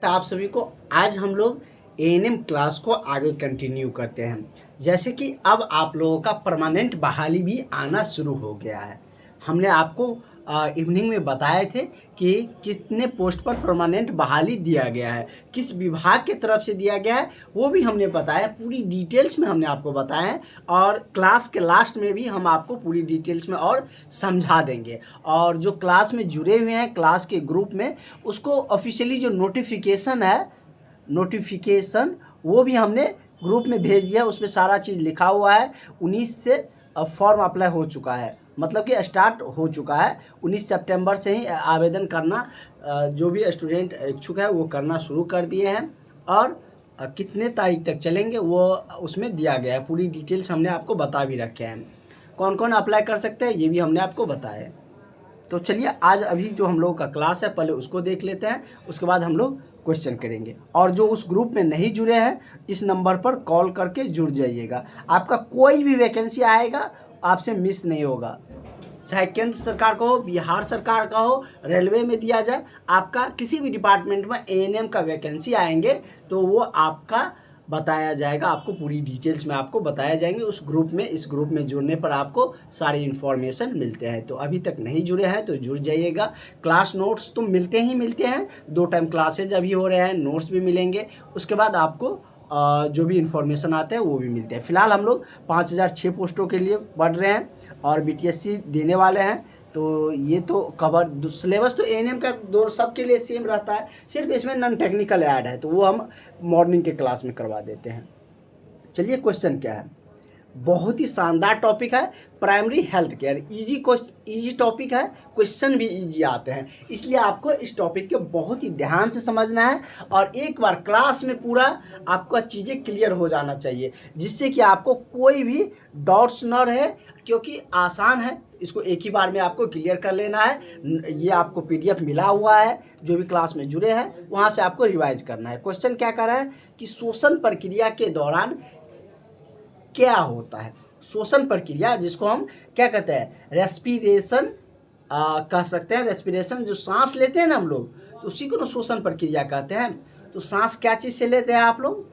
आप सभी को आज हम लोग एएनएम क्लास को आगे कंटिन्यू करते हैं। जैसे कि अब आप लोगों का परमानेंट बहाली भी आना शुरू हो गया है। हमने आपको इवनिंग में बताए थे कि कितने पोस्ट पर परमानेंट बहाली दिया गया है, किस विभाग के तरफ से दिया गया है, वो भी हमने बताया। पूरी डिटेल्स में हमने आपको बताया है और क्लास के लास्ट में भी हम आपको पूरी डिटेल्स में और समझा देंगे। और जो क्लास में जुड़े हुए हैं क्लास के ग्रुप में, उसको ऑफिशियली जो नोटिफिकेशन वो भी हमने ग्रुप में भेज दिया। उसमें सारा चीज़ लिखा हुआ है। 19 से फॉर्म अप्लाई हो चुका है, मतलब कि स्टार्ट हो चुका है। 19 सितंबर से ही आवेदन करना जो भी स्टूडेंट इच्छुक है वो करना शुरू कर दिए हैं। और कितने तारीख तक चलेंगे वो उसमें दिया गया है। पूरी डिटेल्स हमने आपको बता भी रखे हैं। कौन कौन अप्लाई कर सकते हैं ये भी हमने आपको बताया है। तो चलिए आज अभी जो हम लोगों का क्लास है पहले उसको देख लेते हैं, उसके बाद हम लोग क्वेश्चन करेंगे। और जो उस ग्रुप में नहीं जुड़े हैं इस नंबर पर कॉल करके जुड़ जाइएगा। आपका कोई भी वैकेंसी आएगा आपसे मिस नहीं होगा, चाहे केंद्र सरकार का हो, बिहार सरकार का हो, रेलवे में दिया जाए, आपका किसी भी डिपार्टमेंट में एएनएम का वैकेंसी आएंगे तो वो आपका बताया जाएगा। आपको पूरी डिटेल्स में आपको बताया जाएंगे उस ग्रुप में। इस ग्रुप में जुड़ने पर आपको सारी इन्फॉर्मेशन मिलते हैं। तो अभी तक नहीं जुड़े हैं तो जुड़ जाइएगा। क्लास नोट्स तो मिलते हैं, 2 टाइम क्लासेज अभी हो रहे हैं, नोट्स भी मिलेंगे। उसके बाद आपको जो भी इन्फॉर्मेशन आते हैं वो भी मिलते हैं। फिलहाल हम लोग 5006 पोस्टों के लिए पढ़ रहे हैं और बीटीएससी देने वाले हैं। तो ये तो कवर सिलेबस तो एएनएम का दो सबके लिए सेम रहता है, सिर्फ इसमें नॉन टेक्निकल ऐड है तो वो हम मॉर्निंग के क्लास में करवा देते हैं। चलिए क्वेश्चन क्या है, बहुत ही शानदार टॉपिक है, primary health care. Easy topic है, क्वेश्चन भी इजी आते हैं, इसलिए आपको इस टॉपिक के बहुत ही ध्यान से समझना है और एक बार क्लास में पूरा आपका चीज़ें क्लियर हो जाना चाहिए, जिससे कि आपको कोई भी डाउट्स न रहे। क्योंकि आसान है, इसको एक ही बार में आपको क्लियर कर लेना है। ये आपको पीडीएफ मिला हुआ है, जो भी क्लास में जुड़े हैं वहाँ से आपको रिवाइज करना है। क्वेश्चन क्या कर रहा है कि श्वसन प्रक्रिया के दौरान क्या होता है। श्वसन प्रक्रिया जिसको हम क्या कहते हैं, रेस्पिरेशन कह सकते हैं। रेस्पिरेशन जो सांस लेते हैं ना हम लोग, तो उसी को ना श्वसन प्रक्रिया कहते हैं। तो सांस क्या चीज़ से लेते हैं आप लोग,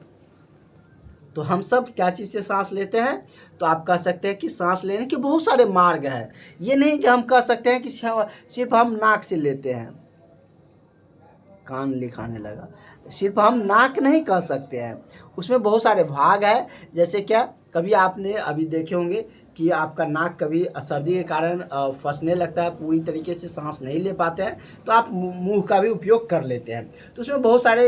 तो हम सब क्या चीज़ से सांस लेते हैं, तो आप कह सकते हैं कि सांस लेने के बहुत सारे मार्ग हैं। ये नहीं कि हम कह सकते हैं कि सिर्फ हम नाक से लेते हैं। कान लिखाने लगा, सिर्फ हम नाक नहीं कह सकते हैं, उसमें बहुत सारे भाग हैं। जैसे क्या, कभी आपने अभी देखे होंगे कि आपका नाक कभी सर्दी के कारण फंसने लगता है, पूरी तरीके से सांस नहीं ले पाते हैं, तो आप मुंह का भी उपयोग कर लेते हैं। तो उसमें बहुत सारे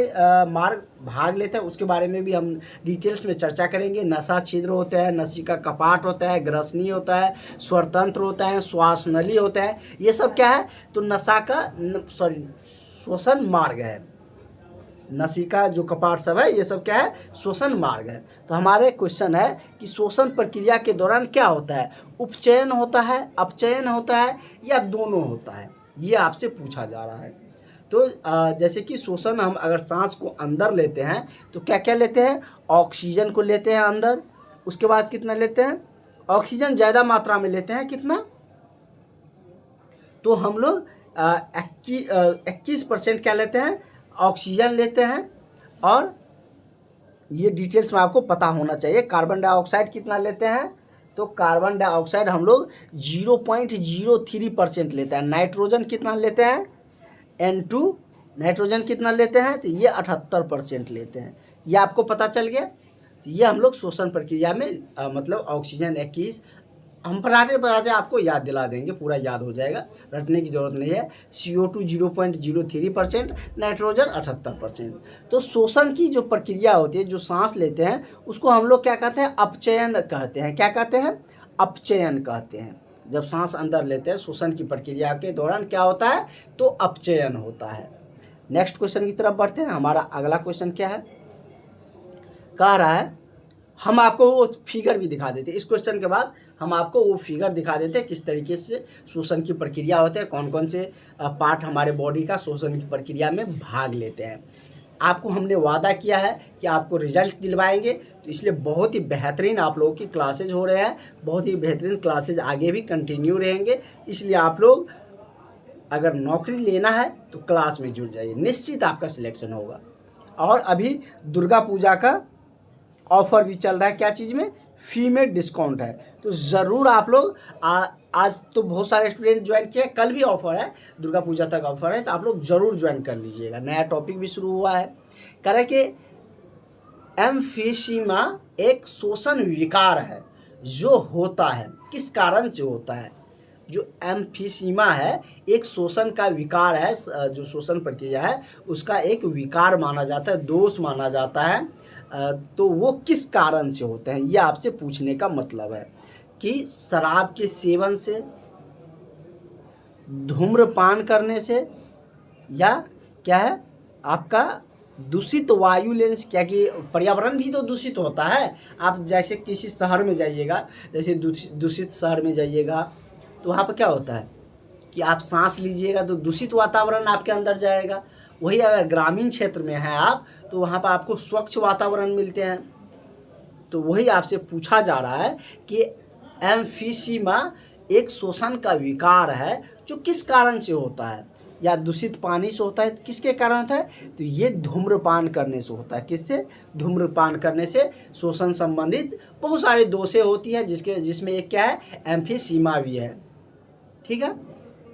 मार्ग भाग लेते हैं, उसके बारे में भी हम डिटेल्स में चर्चा करेंगे। नसा छिद्र होता है, नसिका कपाट होता है, ग्रसनी होता है, स्वरतंत्र होता है, श्वास नली होता है। ये सब क्या है, तो नसा का श्वसन मार्ग है। नसिका जो कपाट सब है ये सब क्या है, श्वसन मार्ग है। तो हमारे क्वेश्चन है कि श्वसन प्रक्रिया के दौरान क्या होता है, उपचयन होता है, अपचयन होता है या दोनों होता है, ये आपसे पूछा जा रहा है। तो जैसे कि श्वसन, हम अगर सांस को अंदर लेते हैं तो क्या क्या लेते हैं, ऑक्सीजन को लेते हैं अंदर। उसके बाद कितना लेते हैं, ऑक्सीजन ज़्यादा मात्रा में लेते हैं, कितना, तो हम लोग 21% क्या लेते हैं, ऑक्सीजन लेते हैं। और ये डिटेल्स में आपको पता होना चाहिए। कार्बन डाइऑक्साइड कितना लेते हैं, तो कार्बन डाइऑक्साइड हम लोग 0.03% लेते हैं। नाइट्रोजन कितना लेते हैं, N2 नाइट्रोजन कितना लेते हैं, तो ये 78% लेते हैं। ये आपको पता चल गया। ये हम लोग श्वसन प्रक्रिया में मतलब ऑक्सीजन 21, हम पढ़ाते आपको याद दिला देंगे, पूरा याद हो जाएगा, रटने की ज़रूरत नहीं है। CO2 0.03%, nitrogen 78%। तो श्वसन की जो प्रक्रिया होती है, जो सांस लेते हैं, उसको हम लोग क्या कहते हैं, अपचयन कहते हैं। क्या कहते हैं, अपचयन कहते हैं। जब सांस अंदर लेते हैं श्वसन की प्रक्रिया के दौरान क्या होता है, तो अपचयन होता है। नेक्स्ट क्वेश्चन की तरफ बढ़ते हैं। हमारा अगला क्वेश्चन क्या है, कह रहा है, हम आपको वो फिगर भी दिखा देते हैं। इस क्वेश्चन के बाद हम आपको वो फिगर दिखा देते हैं किस तरीके से श्वसन की प्रक्रिया होते हैं, कौन कौन से पार्ट हमारे बॉडी का श्वसन की प्रक्रिया में भाग लेते हैं। आपको हमने वादा किया है कि आपको रिजल्ट दिलवाएंगे, तो इसलिए बहुत ही बेहतरीन आप लोगों की क्लासेज हो रहे हैं। बहुत ही बेहतरीन क्लासेज आगे भी कंटिन्यू रहेंगे। इसलिए आप लोग अगर नौकरी लेना है तो क्लास में जुड़ जाइए, निश्चित आपका सिलेक्शन होगा। और अभी दुर्गा पूजा का ऑफर भी चल रहा है, क्या चीज़ में, फी में डिस्काउंट है। तो ज़रूर आप लोग आज तो बहुत सारे स्टूडेंट ज्वाइन किए, कल भी ऑफर है, दुर्गा पूजा तक ऑफर है, तो आप लोग ज़रूर ज्वाइन कर लीजिएगा। नया टॉपिक भी शुरू हुआ है। कह रहे कि एम्फीसीमा एक शोषण विकार है जो होता है, किस कारण से होता है। जो एम्फीसीमा है एक शोषण का विकार है, जो शोषण प्रक्रिया है उसका एक विकार माना जाता है, दोष माना जाता है। तो वो किस कारण से होते हैं, ये आपसे पूछने का मतलब है कि शराब के सेवन से, धूम्रपान करने से, या क्या है आपका दूषित वायु लेने से। क्या कि पर्यावरण भी तो दूषित होता है। आप जैसे किसी शहर में जाइएगा, जैसे दूषित शहर में जाइएगा तो वहाँ पर क्या होता है कि आप सांस लीजिएगा तो दूषित वातावरण आपके अंदर जाएगा। वही अगर ग्रामीण क्षेत्र में है आप, तो वहाँ पर आपको स्वच्छ वातावरण मिलते हैं। तो वही आपसे पूछा जा रहा है कि एम्फीसीमा एक शोषण का विकार है जो किस कारण से होता है, या दूषित पानी से होता है, किसके कारण होता है, तो ये धूम्रपान करने से होता है। किससे, धूम्रपान करने से शोषण संबंधित बहुत सारे दोषें होती है, जिसमें एक क्या है, एम्फीसीमा भी है। ठीक है,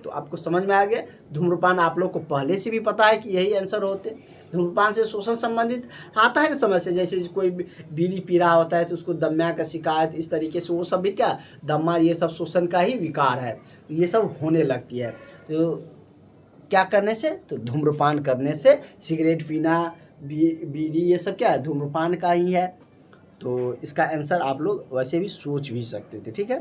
तो आपको समझ में आ गया। धूम्रपान आप लोग को पहले से भी पता है कि यही आंसर होते। धूम्रपान से शोषण संबंधित आता है ना समस्या, जैसे कोई बीड़ी पी रहा होता है तो उसको दम्या का शिकायत, इस तरीके से वो सब भी क्या, दम्मा, ये सब शोषण का ही विकार है। तो ये सब होने लगती है। तो क्या करने से, तो धूम्रपान करने से, सिगरेट पीना, बीड़ी, ये सब क्या है, धूम्रपान का ही है। तो इसका आंसर आप लोग वैसे भी सोच भी सकते थे। ठीक है,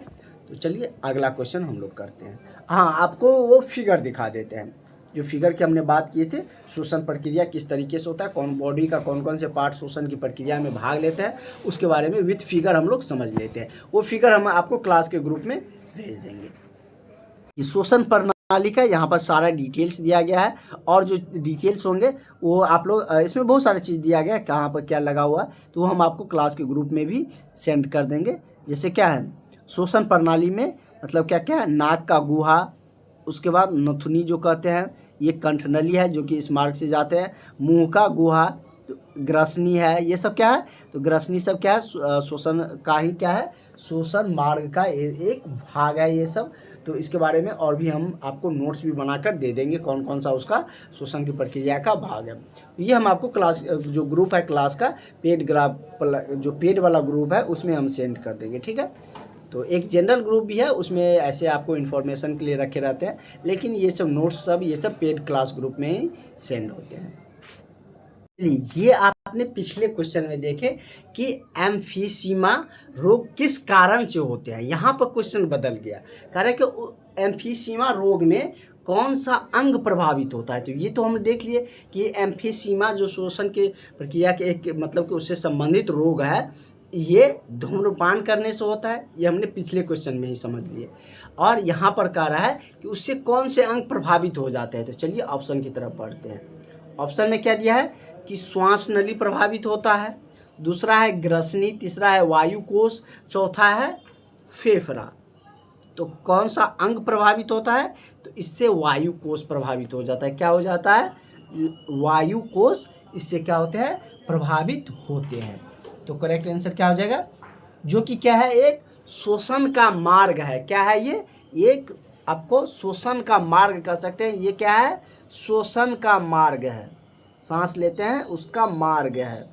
तो चलिए अगला क्वेश्चन हम लोग करते हैं। हाँ, आपको वो फिगर दिखा देते हैं, जो फिगर की हमने बात किए थे, शोषण प्रक्रिया किस तरीके से होता है, कौन बॉडी का कौन कौन से पार्ट शोषण की प्रक्रिया में भाग लेते हैं, उसके बारे में विथ फिगर हम लोग समझ लेते हैं। वो फिगर हम आपको क्लास के ग्रुप में भेज देंगे। ये शोषण प्रणाली का यहाँ पर सारा डिटेल्स दिया गया है, और जो डिटेल्स होंगे वो आप लोग, इसमें बहुत सारी चीज़ दिया गया है, कहाँ पर क्या लगा हुआ है, तो वो हम आपको क्लास के ग्रुप में भी सेंड कर देंगे। जैसे क्या है, शोषण प्रणाली में मतलब क्या क्या है, नाक का गुहा, उसके बाद नथुनी जो कहते हैं, ये कंठनली है जो कि इस मार्ग से जाते हैं, मुंह का गुहा, तो ग्रसनी है, ये सब क्या है, तो ग्रसनी सब क्या है, शोषण का ही क्या है, शोषण मार्ग का एक भाग है ये सब। तो इसके बारे में और भी हम आपको नोट्स भी बनाकर दे देंगे, कौन कौन सा उसका शोषण की प्रक्रिया का भाग है। ये हम आपको क्लास, जो ग्रुप है क्लास का, जो पेड वाला ग्रुप है उसमें हम सेंड कर देंगे। ठीक है, तो एक जनरल ग्रुप भी है, उसमें ऐसे आपको इन्फॉर्मेशन के लिए रखे रहते हैं, लेकिन ये सब नोट्स सब ये सब पेड क्लास ग्रुप में ही सेंड होते हैं। ये आपने पिछले क्वेश्चन में देखे कि एम्फीसीमा रोग किस कारण से होते हैं। यहाँ पर क्वेश्चन बदल गया, कह रहे कि एम्फीसीमा रोग में कौन सा अंग प्रभावित होता है। तो ये तो हम देख लिए कि एम्फीसीमा जो शोषण के प्रक्रिया के एक मतलब कि उससे संबंधित रोग है, ये धूम्रपान करने से होता है, ये हमने पिछले क्वेश्चन में ही समझ लिए। और यहाँ पर कह रहा है कि उससे कौन से अंग प्रभावित हो जाते हैं। तो चलिए ऑप्शन की तरफ बढ़ते हैं। ऑप्शन में क्या दिया है कि श्वास नली प्रभावित होता है, दूसरा है ग्रसनी, तीसरा है वायुकोश, चौथा है फेफड़ा। तो कौन सा अंग प्रभावित होता है, तो इससे वायुकोश प्रभावित हो जाता है। क्या हो जाता है, वायुकोश इससे क्या होते हैं, प्रभावित होते हैं। तो करेक्ट आंसर क्या हो जाएगा, जो कि क्या है, एक शोषण का मार्ग है। क्या है ये, एक आपको शोषण का मार्ग कह सकते हैं। ये क्या है, शोषण का मार्ग है, सांस लेते हैं उसका मार्ग है।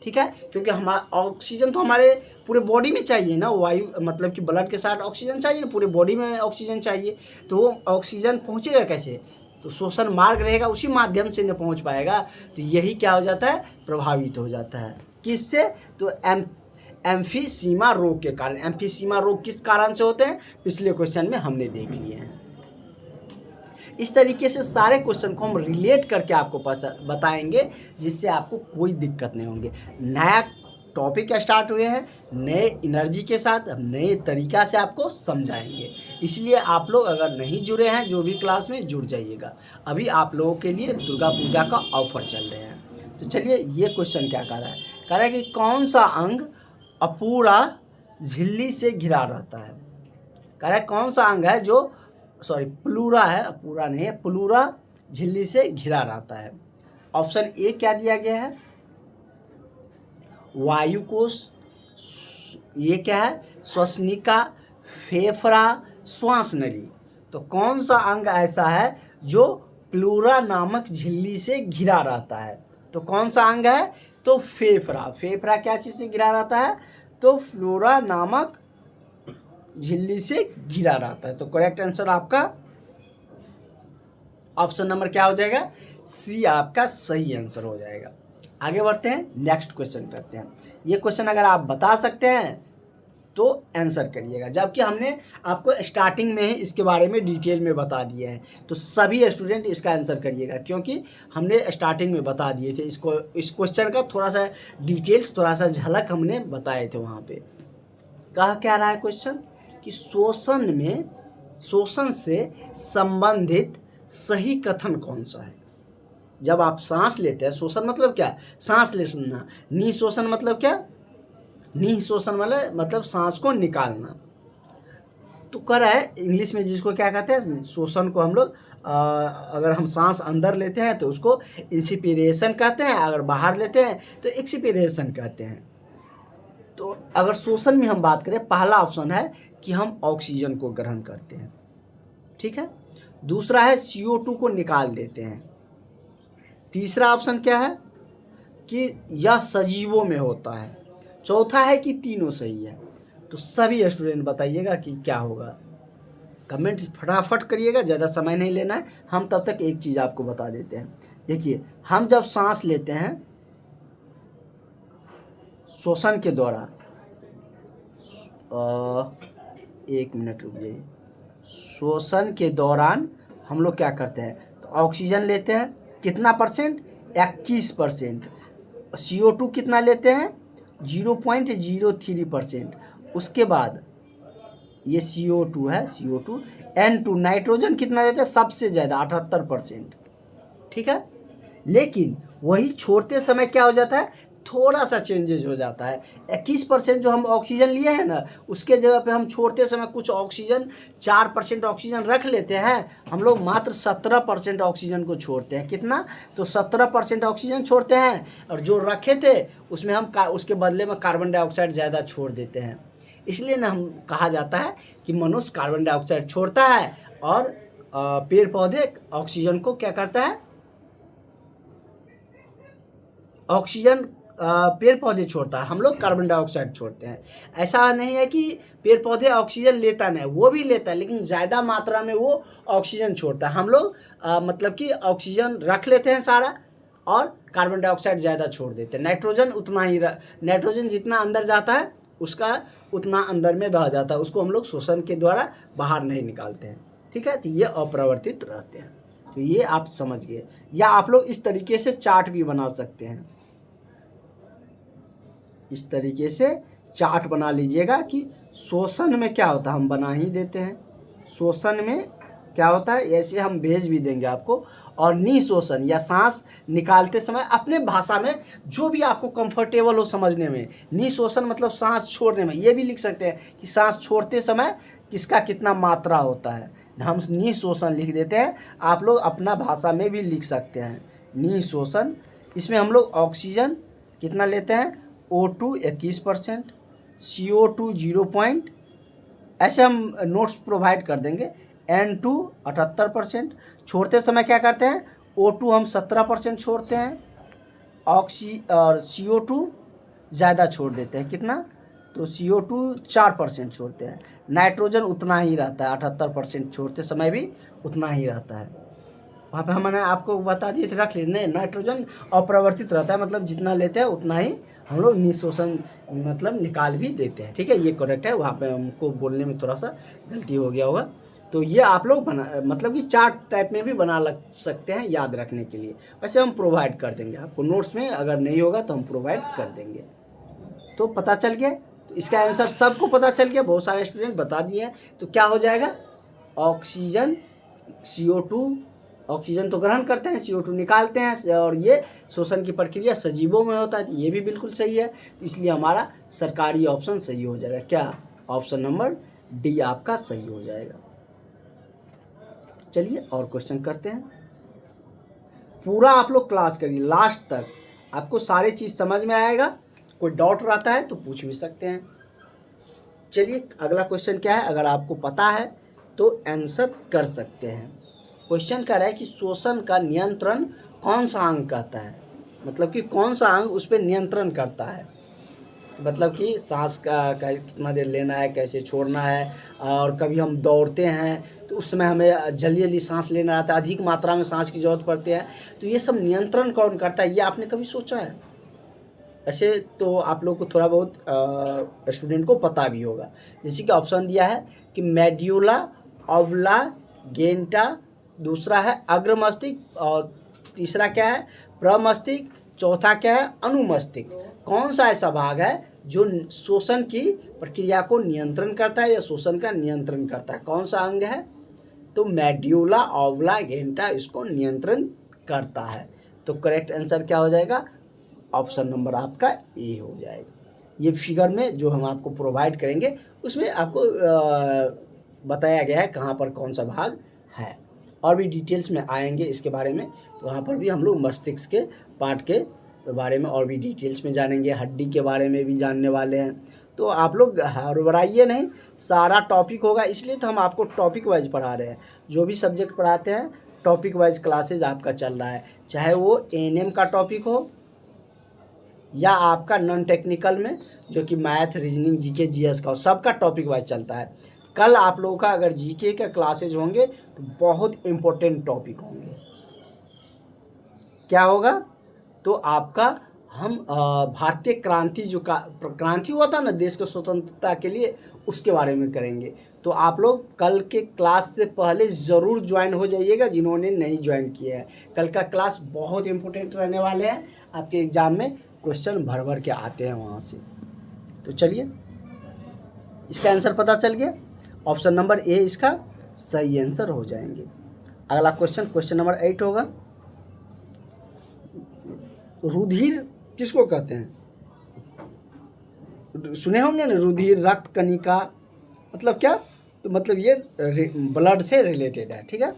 ठीक है, क्योंकि हमारा ऑक्सीजन तो हमारे पूरे बॉडी में चाहिए ना, वायु मतलब कि ब्लड के साथ ऑक्सीजन चाहिए, पूरे बॉडी में ऑक्सीजन चाहिए। तो वो ऑक्सीजन पहुंचेगा कैसे, तो शोषण मार्ग रहेगा, उसी माध्यम से न पहुंच पाएगा। तो यही क्या हो जाता है, प्रभावित हो जाता है। किससे, तो एम्फीसीमा रोग के कारण। एम्फीसीमा रोग किस कारण से होते हैं, पिछले क्वेश्चन में हमने देख लिए हैं। इस तरीके से सारे क्वेश्चन को हम रिलेट करके आपको बताएंगे, जिससे आपको कोई दिक्कत नहीं होंगे। नया टॉपिक स्टार्ट हुए हैं, नए एनर्जी के साथ नए तरीका से आपको समझाएंगे। इसलिए आप लोग अगर नहीं जुड़े हैं जो भी क्लास में, जुड़ जाइएगा। अभी आप लोगों के लिए दुर्गा पूजा का ऑफर चल रहे हैं। तो चलिए, ये क्वेश्चन क्या कह रहा है, कह रहा है कि कौन सा अंग अपूरा झिल्ली से घिरा रहता है। कह रहा है कौन सा अंग है जो, प्लूरा है, पूरा नहीं है, प्लूरा झिल्ली से घिरा रहता है। ऑप्शन ए क्या दिया गया है, वायुकोश, ये क्या है, श्वसनिका, फेफड़ा, श्वास नली। तो कौन सा अंग ऐसा है जो प्लूरा नामक झिल्ली से घिरा रहता है? तो कौन सा अंग है? तो फेफड़ा। फेफड़ा क्या चीज़ से घिरा रहता है? तो फ्लोरा नामक झिल्ली से घिरा रहता है। तो करेक्ट आंसर आपका ऑप्शन नंबर क्या हो जाएगा? सी आपका सही आंसर हो जाएगा। आगे बढ़ते हैं, नेक्स्ट क्वेश्चन करते हैं। ये क्वेश्चन अगर आप बता सकते हैं तो आंसर करिएगा, जबकि हमने आपको स्टार्टिंग में ही इसके बारे में डिटेल में बता दिए हैं। तो सभी स्टूडेंट इसका आंसर करिएगा, क्योंकि हमने स्टार्टिंग में बता दिए थे इसको, इस क्वेश्चन का थोड़ा सा डिटेल्स, थोड़ा सा झलक हमने बताए थे वहाँ पे। कहा क्या रहा है क्वेश्चन कि शोषण से संबंधित सही कथन कौन सा है? जब आप सांस लेते हैं, शोषण मतलब क्या? सांस लेना। निःशोषण मतलब क्या? निःशोषण मतलब सांस को निकालना। तो कह रहा है इंग्लिश में जिसको क्या कहते हैं, शोषण को हम लोग अगर हम सांस अंदर लेते हैं तो उसको इंस्पिरेशन कहते हैं, अगर बाहर लेते हैं तो एक्सपिरेशन कहते हैं। तो अगर शोषण में हम बात करें, पहला ऑप्शन है कि हम ऑक्सीजन को ग्रहण करते हैं, ठीक है। दूसरा है CO2 को निकाल देते हैं। तीसरा ऑप्शन क्या है कि यह सजीवों में होता है। चौथा है कि तीनों सही है। तो सभी स्टूडेंट बताइएगा कि क्या होगा। कमेंट फटाफट करिएगा, ज़्यादा समय नहीं लेना है। हम तब तक एक चीज़ आपको बता देते हैं। देखिए, हम जब सांस लेते हैं श्वसन के द्वारा, एक मिनट रुक जाइए, श्वसन के दौरान हम लोग क्या करते हैं, तो ऑक्सीजन लेते हैं कितना परसेंट? 21%। CO2 कितना लेते हैं? 0.03%। उसके बाद ये CO2 है, CO2। N2 नाइट्रोजन कितना लेते हैं? सबसे ज़्यादा 78%, ठीक है। लेकिन वही छोड़ते समय क्या हो जाता है, थोड़ा सा चेंजेज हो जाता है। 21% जो हम ऑक्सीजन लिए हैं ना, उसके जगह पे हम छोड़ते समय कुछ ऑक्सीजन, 4% ऑक्सीजन रख लेते हैं। हम लोग मात्र 17% ऑक्सीजन को छोड़ते हैं। कितना? तो 17% ऑक्सीजन छोड़ते हैं, और जो रखे थे उसमें हम उसके बदले में कार्बन डाइऑक्साइड ज़्यादा छोड़ देते हैं। इसलिए ना हम कहा जाता है कि मनुष्य कार्बन डाइऑक्साइड छोड़ता है और पेड़ पौधे ऑक्सीजन को क्या करता है, ऑक्सीजन पेड़ पौधे छोड़ता है, हम लोग कार्बन डाइऑक्साइड छोड़ते हैं। ऐसा नहीं है कि पेड़ पौधे ऑक्सीजन लेता नहीं, वो भी लेता है, लेकिन ज़्यादा मात्रा में वो ऑक्सीजन छोड़ता है। हम लोग मतलब कि ऑक्सीजन रख लेते हैं सारा, और कार्बन डाइऑक्साइड ज़्यादा छोड़ देते हैं। नाइट्रोजन उतना ही नाइट्रोजन जितना अंदर जाता है उसका उतना अंदर में रह जाता है, उसको हम लोग शोषण के द्वारा बाहर नहीं निकालते हैं, ठीक है। तो ये अपरिवर्तित रहते हैं। तो ये आप समझ गए। या आप लोग इस तरीके से चार्ट भी बना सकते हैं, इस तरीके से चार्ट बना लीजिएगा कि शोषण में क्या होता है, हम बना ही देते हैं। शोषण में क्या होता है, ऐसे हम भेज भी देंगे आपको। और निःशोषण या सांस निकालते समय अपने भाषा में जो भी आपको कंफर्टेबल हो समझने में, निःशोषण मतलब सांस छोड़ने में, ये भी लिख सकते हैं कि सांस छोड़ते समय किसका कितना मात्रा होता है, हम निःशोषण लिख देते हैं। आप लोग अपना भाषा में भी लिख सकते हैं निःशोषण। इसमें हम लोग ऑक्सीजन कितना लेते हैं, O2 21%, CO2 0. ऐसे हम नोट्स प्रोवाइड कर देंगे। N2 78%। छोड़ते समय क्या करते हैं, O2 हम 17% छोड़ते हैं, और CO2 ज़्यादा छोड़ देते हैं। कितना? तो CO2 4% छोड़ते हैं। नाइट्रोजन उतना ही रहता है, 78% छोड़ते समय भी उतना ही रहता है। वहाँ पे हमने आपको बता दिए थे, रख लेते। नाइट्रोजन अपरिवर्तित रहता है, मतलब जितना लेते हैं उतना ही हम लोग निःशोषण मतलब निकाल भी देते हैं, ठीक है। ये करेक्ट है, वहाँ पे हमको बोलने में थोड़ा सा गलती हो गया होगा। तो ये आप लोग मतलब कि चार्ट टाइप में भी बना सकते हैं याद रखने के लिए। वैसे हम प्रोवाइड कर देंगे आपको नोट्स में, अगर नहीं होगा तो हम प्रोवाइड कर देंगे। तो पता चल गया, तो इसका आंसर सबको पता चल गया, बहुत सारे स्टूडेंट बता दिए हैं। तो क्या हो जाएगा, ऑक्सीजन, CO2, ऑक्सीजन तो ग्रहण करते हैं, CO2 निकालते हैं, और ये शोषण की प्रक्रिया सजीवों में होता है। तो ये भी बिल्कुल सही है। तो इसलिए हमारा सरकारी ऑप्शन सही हो जाएगा। क्या? ऑप्शन नंबर डी आपका सही हो जाएगा। चलिए और क्वेश्चन करते हैं। पूरा आप लोग क्लास करिए लास्ट तक, आपको सारी चीज़ समझ में आएगा। कोई डाउट रहता है तो पूछ भी सकते हैं। चलिए अगला क्वेश्चन क्या है, अगर आपको पता है तो आंसर कर सकते हैं। क्वेश्चन कह रहा है कि शोषण का नियंत्रण कौन सा अंग करता है, मतलब कि कौन सा अंग उस पर नियंत्रण करता है, मतलब कि सांस का कितना देर लेना है, कैसे छोड़ना है, और कभी हम दौड़ते हैं तो उस समय हमें जल्दी जल्दी सांस लेना रहता है, अधिक मात्रा में सांस की ज़रूरत पड़ती है, तो ये सब नियंत्रण कौन करता है, ये आपने कभी सोचा है? ऐसे तो आप लोग को थोड़ा बहुत स्टूडेंट को पता भी होगा। जैसे कि ऑप्शन दिया है कि मेड्यूला ऑब्लांगेटा, दूसरा है अग्रमस्तिष्क, और तीसरा क्या है प्रमस्तिष्क, चौथा क्या है अनुमस्तिष्क। कौन सा ऐसा भाग है जो शोषण की प्रक्रिया को नियंत्रण करता है या शोषण का नियंत्रण करता है, कौन सा अंग है? तो मेड्यूला ऑब्लांगेटा इसको नियंत्रण करता है। तो करेक्ट आंसर क्या हो जाएगा? ऑप्शन नंबर आपका ए हो जाएगा। ये फिगर में जो हम आपको प्रोवाइड करेंगे उसमें आपको बताया गया है कहाँ पर कौन सा भाग है, और भी डिटेल्स में आएंगे इसके बारे में, तो वहाँ पर भी हम लोग मस्तिष्क के पार्ट के बारे में और भी डिटेल्स में जानेंगे, हड्डी के बारे में भी जानने वाले हैं। तो आप लोग हड़बड़ाइए नहीं, सारा टॉपिक होगा, इसलिए तो हम आपको टॉपिक वाइज पढ़ा रहे हैं। जो भी सब्जेक्ट पढ़ाते हैं टॉपिक वाइज क्लासेज आपका चल रहा है, चाहे वो एएनएम का टॉपिक हो या आपका नॉन टेक्निकल में जो कि मैथ, रीजनिंग, जीके, जीएस का हो, सबका टॉपिक वाइज चलता है। कल आप लोगों का अगर जीके का क्लासेज होंगे तो बहुत इम्पोर्टेंट टॉपिक होंगे। क्या होगा? तो आपका हम भारतीय क्रांति, जो क्रांति हुआ था ना देश के स्वतंत्रता के लिए, उसके बारे में करेंगे। तो आप लोग कल के क्लास से पहले ज़रूर ज्वाइन हो जाइएगा जिन्होंने नहीं ज्वाइन किया है। कल का क्लास बहुत इम्पोर्टेंट रहने वाले हैं, आपके एग्ज़ाम में क्वेश्चन भर भर के आते हैं वहाँ से। तो चलिए इसका आंसर पता चल गया, ऑप्शन नंबर ए इसका सही आंसर हो जाएंगे। अगला क्वेश्चन, क्वेश्चन नंबर 8 होगा, रुधिर किसको कहते हैं? सुने होंगे ना, रुधिर, रक्त कणिका, मतलब क्या? तो मतलब ये ब्लड से रिलेटेड है, ठीक है।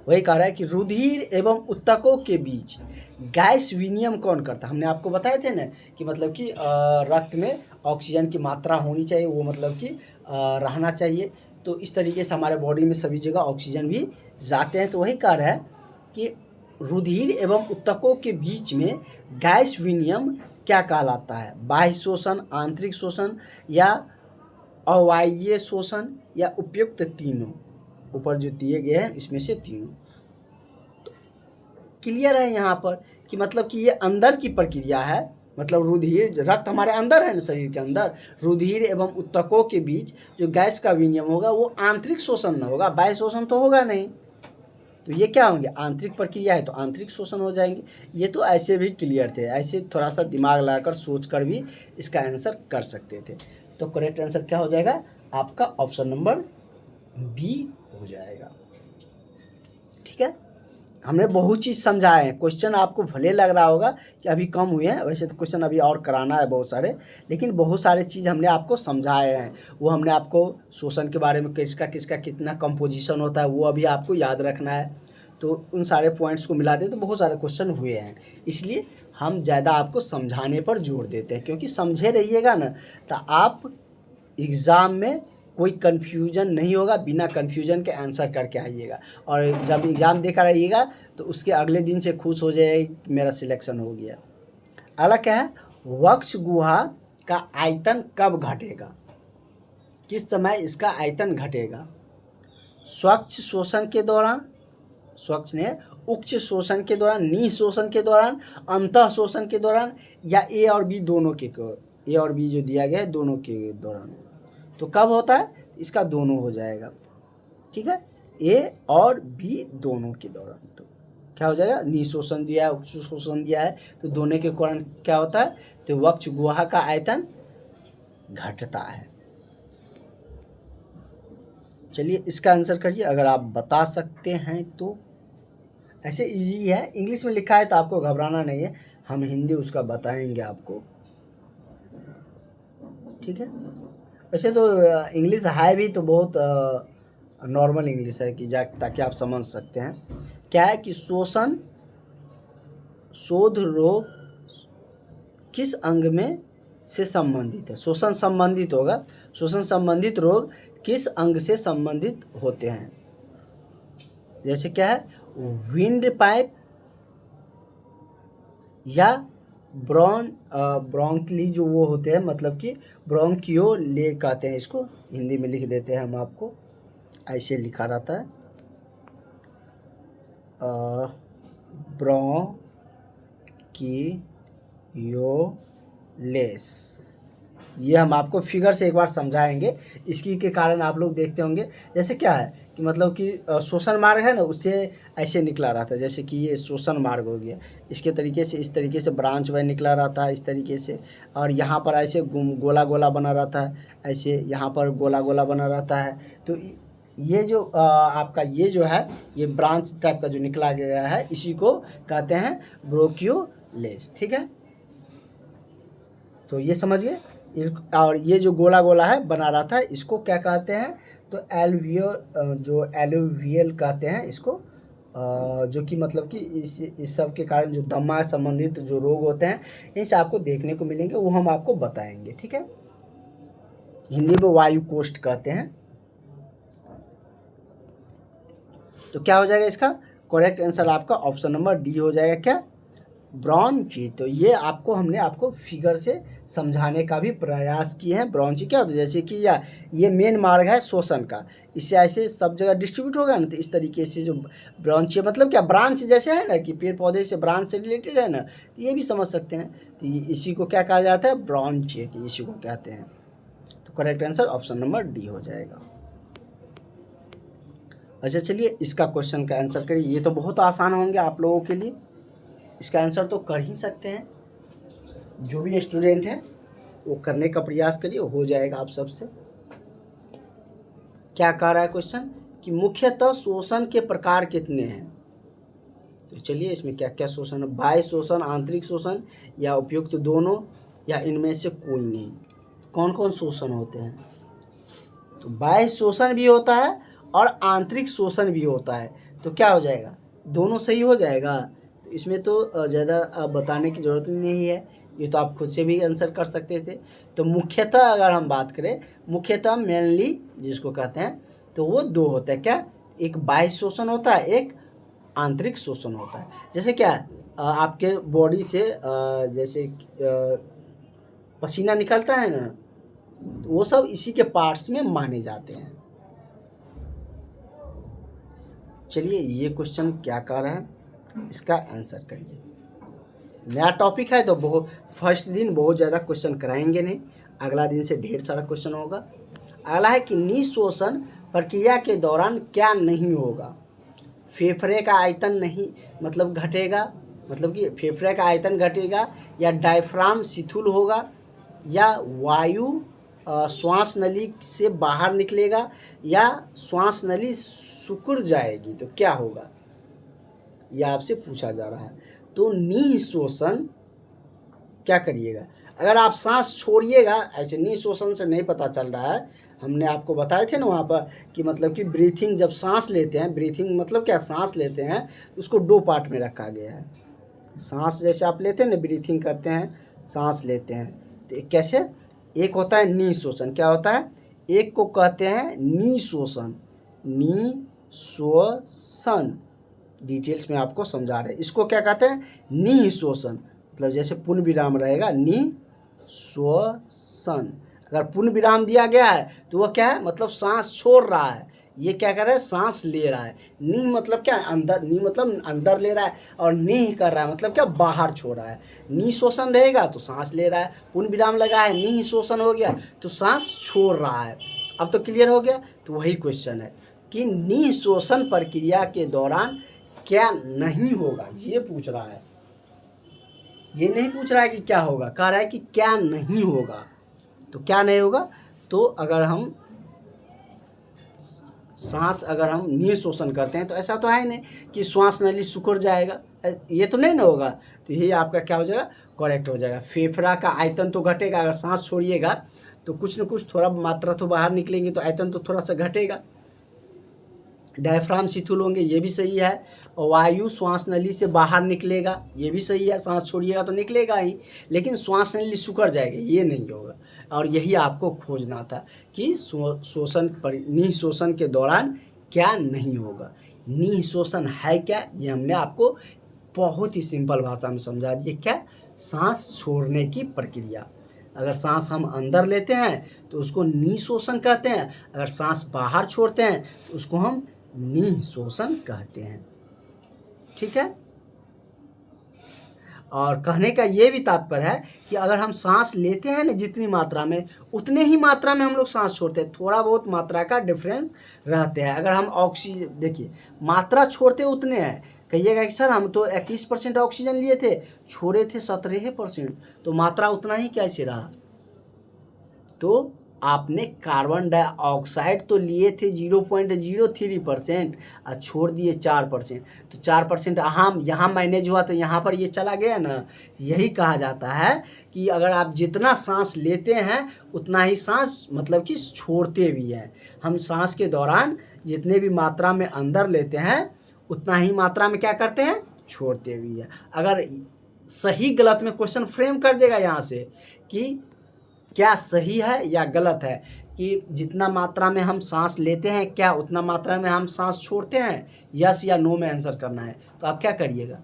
वही कह रहा है कि रुधिर एवं उत्तकों के बीच गैस विनिमय कौन करता है? हमने आपको बताए थे ना कि मतलब कि रक्त में ऑक्सीजन की मात्रा होनी चाहिए, वो मतलब कि रहना चाहिए, तो इस तरीके से हमारे बॉडी में सभी जगह ऑक्सीजन भी जाते हैं। तो वही कह रहा है कि रुधिर एवं उत्तकों के बीच में गैस विनिमय क्या कहलाता है? बाह्य शोषण, आंतरिक शोषण, या अवायवीय शोषण, या उपयुक्त तीनों? ऊपर जो दिए गए हैं इसमें से तीनों। तो क्लियर है यहाँ पर कि मतलब कि ये अंदर की प्रक्रिया है, मतलब रुधिर, रक्त हमारे अंदर है ना, शरीर के अंदर, रुधिर एवं उत्तकों के बीच जो गैस का विनिमय होगा वो आंतरिक शोषण न होगा, बाह्य शोषण तो होगा नहीं। तो ये क्या होंगे? आंतरिक प्रक्रिया है तो आंतरिक शोषण हो जाएंगे। ये तो ऐसे भी क्लियर थे, ऐसे थोड़ा सा दिमाग लगाकर सोच कर भी इसका आंसर कर सकते थे। तो करेक्ट आंसर क्या हो जाएगा? आपका ऑप्शन नंबर बी हो जाएगा, ठीक है। हमने बहुत चीज़ समझाए हैं, क्वेश्चन आपको भले लग रहा होगा कि अभी कम हुए हैं, वैसे तो क्वेश्चन अभी और कराना है बहुत सारे, लेकिन बहुत सारे चीज़ हमने आपको समझाए हैं। वो हमने आपको शोषण के बारे में किसका किसका कितना कंपोजिशन होता है वो अभी आपको याद रखना है, तो उन सारे पॉइंट्स को मिला दे तो बहुत सारे क्वेश्चन हुए हैं। इसलिए हम ज़्यादा आपको समझाने पर जोर देते हैं, क्योंकि समझे रहिएगा ना तो आप एग्ज़ाम में कोई कन्फ्यूजन नहीं होगा, बिना कन्फ्यूजन के आंसर करके आइएगा, और जब एग्ज़ाम देकर आइएगा तो उसके अगले दिन से खुश हो जाएगा कि मेरा सिलेक्शन हो गया। अगला क्या है? वक्ष गुहा का आयतन कब घटेगा? किस समय इसका आयतन घटेगा? स्वच्छ शोषण के दौरान, स्वच्छ ने उच्च शोषण के दौरान, निःशोषण के दौरान, अंतः शोषण के दौरान, या ए और बी दोनों के, ए और बी जो दिया गया है दोनों के दौरान। तो कब होता है? इसका दोनों हो जाएगा, ठीक है, ए और बी दोनों के दौरान। तो क्या हो जाएगा? निःशोषण दिया है, उच्च शोषण दिया है, तो दोनों के कारण क्या होता है? तो वक्ष गुहा का आयतन घटता है। चलिए इसका आंसर करिए अगर आप बता सकते हैं तो। ऐसे इजी है, इंग्लिश में लिखा है तो आपको घबराना नहीं है, हम हिंदी उसका बताएंगे आपको, ठीक है। वैसे तो इंग्लिश है भी तो बहुत नॉर्मल इंग्लिश है कि ताकि आप समझ सकते हैं। क्या है कि शोषण शोध रोग किस अंग में से संबंधित है? श्वसन संबंधित होगा। श्वसन संबंधित रोग किस अंग से संबंधित होते हैं? जैसे क्या है, विंड पाइप या ब्रोंकली जो वो होते हैं, मतलब कि ब्रोंकियोले कहते हैं इसको, हिंदी में लिख देते हैं हम आपको, ऐसे लिखा रहता है ब्रोंकियोलेस। ये हम आपको फिगर से एक बार समझाएंगे, इसकी के कारण आप लोग देखते होंगे। जैसे क्या है कि मतलब कि श्वसन मार्ग है ना, उससे ऐसे निकला रहता है, जैसे कि ये श्वसन मार्ग हो गया, इसके तरीके से इस तरीके से ब्रांच वाइज निकला रहता है इस तरीके से, और यहाँ पर ऐसे गोला गोला बना रहता है, ऐसे यहाँ पर गोला गोला बना रहता है। तो ये जो आपका ये जो है, ये ब्रांच टाइप का जो निकला गया है, इसी को कहते हैं ब्रोंकियोलेस। ठीक है, तो ये समझिए। और ये जो गोला गोला है बना रहा था, इसको क्या कहते हैं? तो एलुवियल कहते हैं इसको, जो कि मतलब कि इस सब के कारण जो दमा संबंधित जो रोग होते हैं, इनसे आपको देखने को मिलेंगे, वो हम आपको बताएंगे। ठीक है, हिंदी में वायु कोष्ठ कहते हैं। तो क्या हो जाएगा इसका करेक्ट आंसर? आपका ऑप्शन नंबर डी हो जाएगा। क्या? ब्रॉन्ची। तो ये आपको हमने आपको फिगर से समझाने का भी प्रयास किए हैं। ब्रॉन्ची क्या होता है? जैसे कि ये मेन मार्ग है श्वसन का, इससे ऐसे सब जगह डिस्ट्रीब्यूट होगा ना, तो इस तरीके से जो ब्रॉन्ची मतलब क्या, ब्रांच जैसे है ना, कि पेड़ पौधे से ब्रांच से रिलेटेड है ना, तो ये भी समझ सकते हैं। तो इसी को क्या कहा जाता है? ब्रॉन्ची, कि इसी को कहते हैं। तो correct answer option number D हो जाएगा। अच्छा, चलिए इसका क्वेश्चन का आंसर करिए। ये तो बहुत आसान होंगे आप लोगों के लिए, इसका आंसर तो कर ही सकते हैं। जो भी स्टूडेंट है वो करने का प्रयास करिए, हो जाएगा आप सबसे। क्या कह रहा है क्वेश्चन कि मुख्यतः शोषण के प्रकार कितने हैं? तो चलिए इसमें क्या क्या शोषण है, बाह्य शोषण, आंतरिक शोषण, या उपयुक्त दोनों, या इनमें से कोई नहीं। कौन कौन शोषण होते हैं? तो बाह्य शोषण भी होता है और आंतरिक शोषण भी होता है। तो क्या हो जाएगा? दोनों सही हो जाएगा। तो इसमें तो ज़्यादा बताने की ज़रूरत नहीं है, ये तो आप खुद से भी आंसर कर सकते थे। तो मुख्यतः अगर हम बात करें, मुख्यतः मेनली जिसको कहते हैं, तो वो दो होता है। क्या? एक बाह्य शोषण होता है, एक आंतरिक शोषण होता है। जैसे क्या, आपके बॉडी से जैसे पसीना निकलता है ना, वो सब इसी के पार्ट्स में माने जाते हैं। चलिए ये क्वेश्चन क्या कर रहा है, इसका आंसर करिए। नया टॉपिक है तो बहुत फर्स्ट दिन बहुत ज़्यादा क्वेश्चन कराएंगे नहीं, अगला दिन से ढेर सारा क्वेश्चन होगा। अगला है कि निःशोषण प्रक्रिया के दौरान क्या नहीं होगा? फेफड़े का आयतन नहीं मतलब घटेगा, मतलब कि फेफड़े का आयतन घटेगा, या डायफ्राम शिथिल होगा, या वायु श्वास नली से बाहर निकलेगा, या श्वास नली सिकुड़ जाएगी। तो क्या होगा, यह आपसे पूछा जा रहा है। तो निःशोषण क्या करिएगा? अगर आप सांस छोड़िएगा, ऐसे निःशोषण से नहीं पता चल रहा है, हमने आपको बताए थे ना वहाँ पर कि मतलब कि ब्रीथिंग, जब सांस लेते हैं, ब्रीथिंग मतलब क्या, सांस लेते हैं, उसको दो पार्ट में रखा गया है। सांस जैसे आप लेते हैं ना, ब्रीथिंग करते हैं, सांस लेते हैं, तो कैसे, एक होता है निःशोषण। क्या होता है? एक को कहते हैं निःशोषण, निःशोषण डिटेल्स में आपको समझा रहे हैं। इसको क्या कहते हैं? निःशोषण, मतलब जैसे पूर्ण विराम रहेगा, निःशोषण। अगर पूर्ण विराम दिया गया है तो वह क्या है, मतलब सांस छोड़ रहा है। ये क्या कर रहा है? सांस ले रहा है। नी मतलब क्या, अंदर, नी मतलब अंदर ले रहा है, और नी कर रहा है मतलब क्या, बाहर छोड़ रहा है। निःशोषण रहेगा तो सांस ले रहा है, पूर्ण विराम लगा है, निःशोषण हो गया तो सांस छोड़ रहा है। अब तो क्लियर हो गया। तो वही क्वेश्चन है कि निःशोषण प्रक्रिया के दौरान क्या नहीं होगा, ये पूछ रहा है। ये नहीं पूछ रहा है कि क्या होगा, कह रहा है कि क्या नहीं होगा। तो क्या नहीं होगा? तो अगर हम सांस, अगर हम निःशोषण करते हैं तो ऐसा तो है नहीं कि श्वास नली सिकुड़ जाएगा, ये तो नहीं ना होगा। तो ये आपका क्या हो जाएगा, करेक्ट हो जाएगा। फेफड़ा का आयतन तो घटेगा, अगर सांस छोड़िएगा तो कुछ न कुछ थोड़ा मात्रा तो बाहर निकलेंगे, तो आयतन तो थोड़ा सा घटेगा। डायफ्राम शिथिल होंगे, ये भी सही है। और वायु श्वास नली से बाहर निकलेगा, ये भी सही है। सांस छोड़िएगा तो निकलेगा ही, लेकिन श्वास नली सिकुड़ जाएगी, ये नहीं होगा। और यही आपको खोजना था कि निःशोषण के दौरान क्या नहीं होगा। निःशोषण है क्या, ये हमने आपको बहुत ही सिंपल भाषा में समझा दिए। क्या? सांस छोड़ने की प्रक्रिया। अगर सांस हम अंदर लेते हैं तो उसको निःशोषण कहते हैं, अगर सांस बाहर छोड़ते हैं तो उसको हम निःशोषण कहते हैं। ठीक है। और कहने का ये भी तात्पर्य है कि अगर हम सांस लेते हैं ना जितनी मात्रा में, उतने ही मात्रा में हम लोग सांस छोड़ते हैं। थोड़ा बहुत मात्रा का डिफरेंस रहते हैं। अगर हम ऑक्सीजन, देखिए मात्रा छोड़ते उतने हैं, कहिएगा कि सर हम तो 21% ऑक्सीजन लिए थे, छोड़े थे 17%, तो मात्रा उतना ही कैसे रहा? तो आपने कार्बन डाइऑक्साइड तो लिए थे 0.03% और छोड़ दिए 4%, तो 4% हम यहाँ मैनेज हुआ तो यहाँ पर ये चला गया ना। यही कहा जाता है कि अगर आप जितना सांस लेते हैं उतना ही सांस मतलब कि छोड़ते भी हैं। हम सांस के दौरान जितने भी मात्रा में अंदर लेते हैं उतना ही मात्रा में क्या करते हैं, छोड़ते भी हैं। अगर सही गलत में क्वेश्चन फ्रेम कर देगा यहाँ से कि क्या सही है या गलत है, कि जितना मात्रा में हम सांस लेते हैं क्या उतना मात्रा में हम सांस छोड़ते हैं, यस या नो में आंसर करना है। तो आप क्या करिएगा,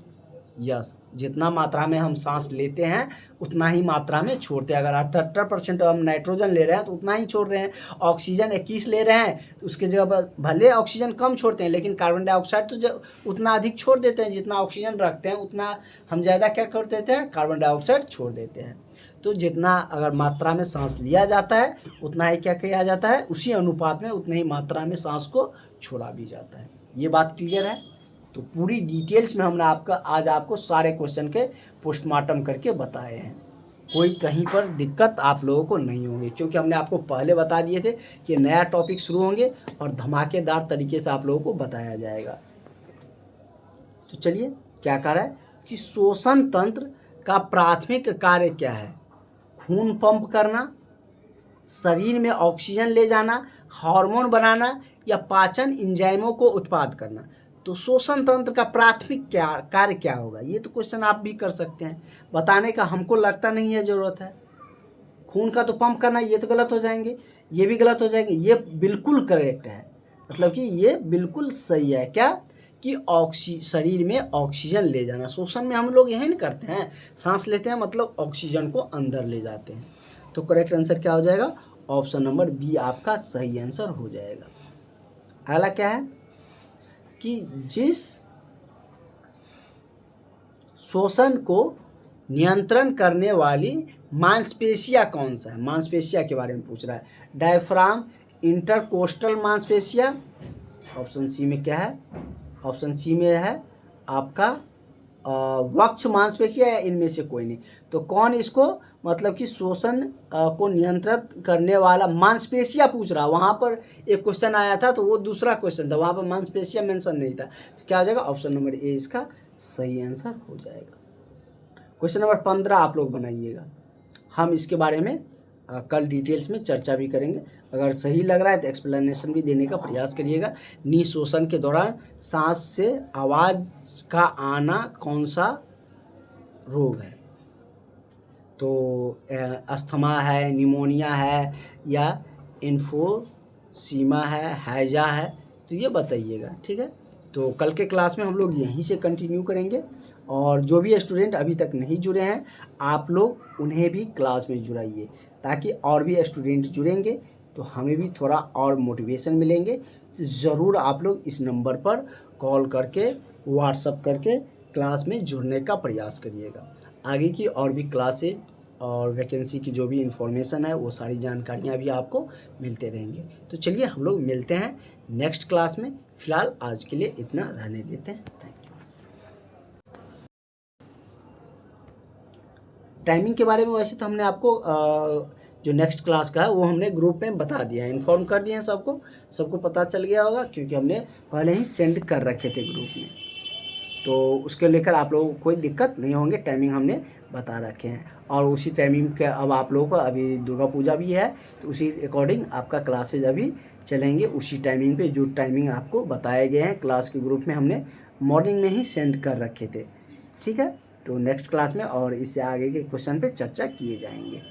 यस, जितना मात्रा में हम सांस लेते हैं उतना ही मात्रा में छोड़ते हैं। अगर 78% हम नाइट्रोजन ले रहे हैं तो उतना ही छोड़ रहे हैं। ऑक्सीजन 21 ले रहे हैं तो उसके जगह पर भले ऑक्सीजन कम छोड़ते हैं, लेकिन कार्बन डाइऑक्साइड तो उतना अधिक छोड़ देते हैं। जितना ऑक्सीजन रखते हैं उतना हम ज़्यादा क्या कर देते हैं, कार्बन डाइऑक्साइड छोड़ देते हैं। तो जितना अगर मात्रा में सांस लिया जाता है उतना ही क्या किया जाता है, उसी अनुपात में उतनी ही मात्रा में सांस को छोड़ा भी जाता है। ये बात क्लियर है। तो पूरी डिटेल्स में हमने आज आपको सारे क्वेश्चन के पोस्टमार्टम करके बताए हैं। कोई कहीं पर दिक्कत आप लोगों को नहीं होगी, क्योंकि हमने आपको पहले बता दिए थे कि नया टॉपिक शुरू होंगे और धमाकेदार तरीके से आप लोगों को बताया जाएगा। तो चलिए, क्या कह रहा है कि श्वसन तंत्र का प्राथमिक कार्य क्या है? खून पंप करना, शरीर में ऑक्सीजन ले जाना, हार्मोन बनाना, या पाचन एंजाइमों को उत्पाद करना। तो श्वसन तंत्र का प्राथमिक कार्य क्या होगा? ये तो क्वेश्चन आप भी कर सकते हैं। बताने का हमको लगता नहीं है ज़रूरत है। खून का तो पंप करना, ये तो गलत हो जाएंगे, ये भी गलत हो जाएंगे, ये बिल्कुल करेक्ट है। मतलब कि ये बिल्कुल सही है। क्या कि शरीर में ऑक्सीजन ले जाना। श्वसन में हम लोग यही नहीं करते हैं, सांस लेते हैं मतलब ऑक्सीजन को अंदर ले जाते हैं। तो करेक्ट आंसर क्या हो जाएगा? ऑप्शन नंबर बी आपका सही आंसर हो जाएगा। अगला क्या है कि जिस श्वसन को नियंत्रण करने वाली मांसपेशियां कौन सा है? मांसपेशिया के बारे में पूछ रहा है। डायफ्राम, इंटरकोस्टल मांसपेशिया, ऑप्शन सी में क्या है? ऑप्शन सी में है आपका वक्ष मांसपेशिया, या इनमें से कोई नहीं। तो कौन इसको मतलब कि श्वसन को नियंत्रित करने वाला मांसपेशिया पूछ रहा है। वहाँ पर एक क्वेश्चन आया था तो वो दूसरा क्वेश्चन था, वहाँ पर मांसपेशिया मेंशन नहीं था। तो क्या हो जाएगा? ऑप्शन नंबर ए इसका सही आंसर हो जाएगा। क्वेश्चन नंबर 15 आप लोग बनाइएगा। हम इसके बारे में कल डिटेल्स में चर्चा भी करेंगे। अगर सही लग रहा है तो एक्सप्लेनेशन भी देने का प्रयास करिएगा। निःशोषण के दौरान सांस से आवाज़ का आना कौन सा रोग है? तो अस्थमा है, निमोनिया है, या इन्फोसीमा है, हैजा है, तो ये बताइएगा। ठीक है। तो कल के क्लास में हम लोग यहीं से कंटिन्यू करेंगे। और जो भी स्टूडेंट अभी तक नहीं जुड़े हैं आप लोग उन्हें भी क्लास में जुड़ाइए, ताकि और भी स्टूडेंट जुड़ेंगे तो हमें भी थोड़ा और मोटिवेशन मिलेंगे। ज़रूर आप लोग इस नंबर पर कॉल करके, व्हाट्सअप करके क्लास में जुड़ने का प्रयास करिएगा। आगे की और भी क्लासेज और वैकेंसी की जो भी इन्फॉर्मेशन है वो सारी जानकारियाँ भी आपको मिलते रहेंगे। तो चलिए हम लोग मिलते हैं नेक्स्ट क्लास में। फ़िलहाल आज के लिए इतना रहने देते हैं। Thank you. टाइमिंग के बारे में वैसे तो हमने आपको जो नेक्स्ट क्लास का है वो हमने ग्रुप में बता दिया है, इन्फॉर्म कर दिया है सबको पता चल गया होगा, क्योंकि हमने पहले ही सेंड कर रखे थे ग्रुप में। तो उसके लेकर आप लोगों को कोई दिक्कत नहीं होंगे, टाइमिंग हमने बता रखे हैं। और उसी टाइमिंग के अब आप लोगों को अभी दुर्गा पूजा भी है, तो उसी अकॉर्डिंग आपका क्लासेज अभी चलेंगे उसी टाइमिंग पे, जो टाइमिंग आपको बताए गए हैं क्लास के ग्रुप में हमने मॉर्निंग में ही सेंड कर रखे थे। ठीक है, तो नेक्स्ट क्लास में और इससे आगे के क्वेश्चन पे चर्चा किए जाएंगे।